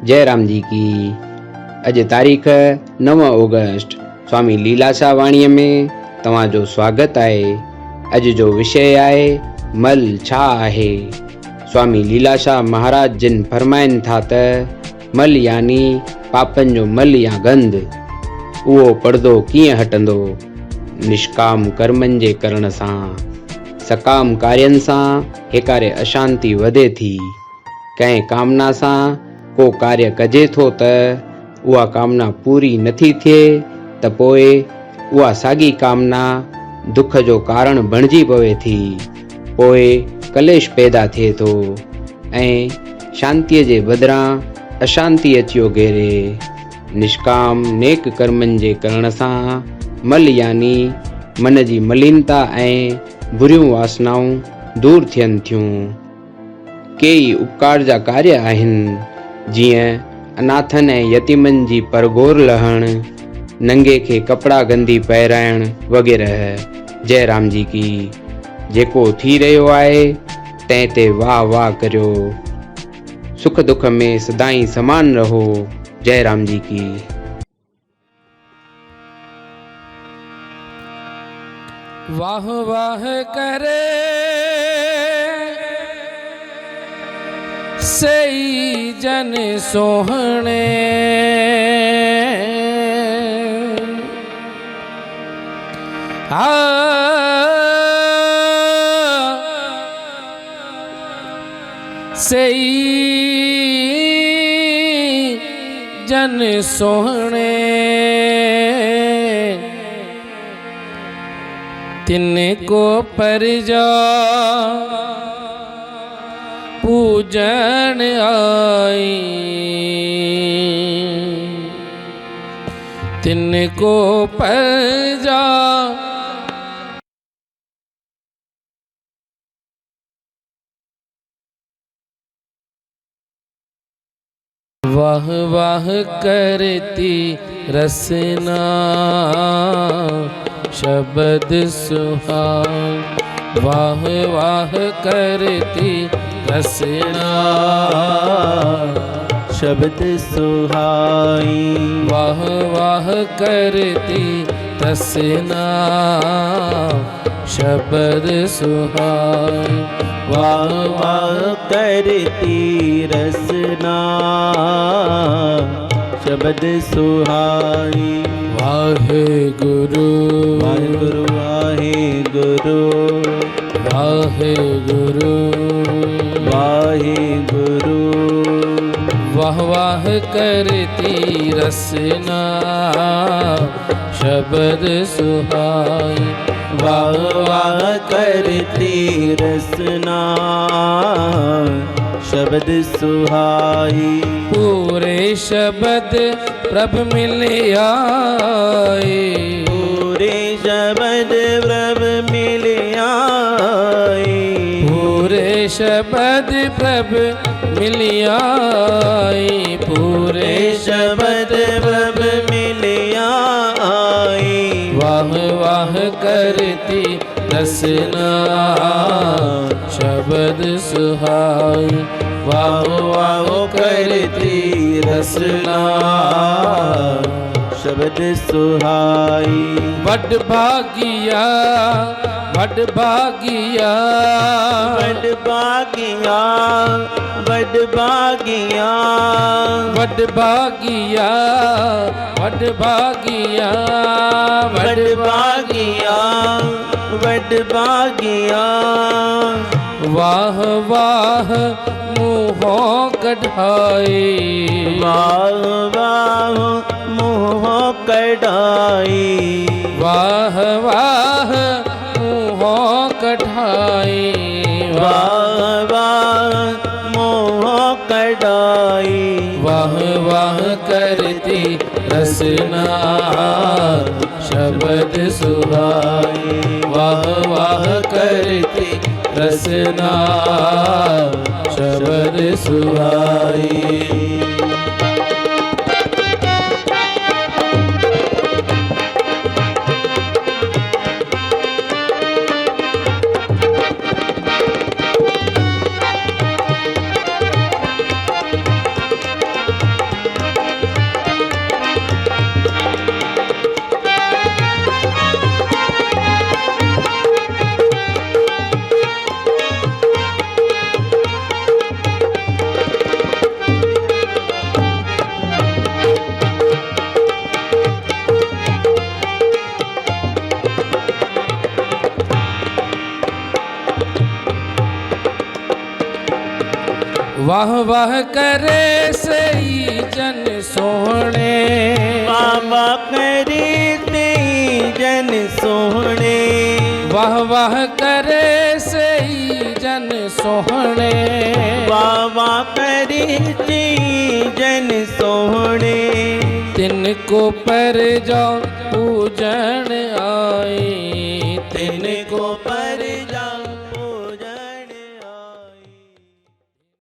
जय राम जी की। अज तारीख़ 9 ऑगस्ट स्वामी लीलाशाह वाणीअ में तव्हांजो स्वागत आहे। अज जो विषय आहे मल छा आहे। स्वामी लीलाशाह महाराज जिन फरमाइनि था त मल यानी पापन जो मल या गंध, उहो पर्दो कीअं हटंदो। निष्काम कर्मनि जे करण सां, सकाम कार्यनि सां हेकारे अशांति वधे थी। कंहिं कामना सां को कार्य कजे थो त उहा कामना पूरी नथी थिए त पोइ उहा साॻी कामना दुख जो कारण बणिजी पवे थी। पोइ कलेश पैदा थिए थो ऐं शांतीअ जे बदिरां अशांती अचियो घेरे। निष्काम नेक कर्मनि जे करण सां मल यानी मन जी मलिनता ऐं बुरियूं वासनाऊं दूर थियनि थियूं। कई उपकार जा कार्य आहिनि, जीअं अनाथनि ऐं यतीमनि जी परगोर लहण, नंगे खे कपड़ा गंदी पहिराइण वग़ैरह। जय राम जी की। जेको थी रहियो आहे तंहिं ते वाह वाह करियो। सुख दुख में सदाई समान रहो। जय राम जी की। वाह वाह करे सही जन सोहणे, सही जन सोहणे, तिनको परजा पूजन आई, तिनको परजा वाह वाह करती रसना शब्द सुहान। वाह वाह करती रसना शब्द सुहाई। वाह वाह करती रसना शब्द सुहाई। वाह वाह करती रसना शब्द सुहाई। वाहे गुरु वाहे गुरु वाहे गुरु वाहे गुरु वाहे गुरु। वाह वाह करती रसना शब्द सुहाई। वाह वाह करती रसना शब्द सुहाई। पूरे शब्द प्रभ मिले आए, पूरे शब्द प्रभ मिले आए। पूरे शब्द प्रभ मिले आए, पूरे शब्द प्रभ मिले आए। वाह वाह करती रसना शब्द सुहाई। वाह वाह करती रसना शब्द सुहाई। वड भागिया वड भागिया वड भागिया वड भागिया वड भागिया वड भागिया वड भागिया वड भागिया। वाह वाह मुँहों कढ़ाई। वाह वाह मुँह कढ़ाई। वाह वाह मुँहों कढ़ाई। वाह वाह मुँह कढ़ाई। वाह वाह करती रसना शब्द सुहाई। वाह वाह करती रसना शब्द सुहाई। वाह वाह करे सही जन सोहणे बाबा करे ते जन सोहणे वाह वाह करे सही जन सोहणे बाबा करे ते जन सोहणे तिनको पर जाओ पूजन आए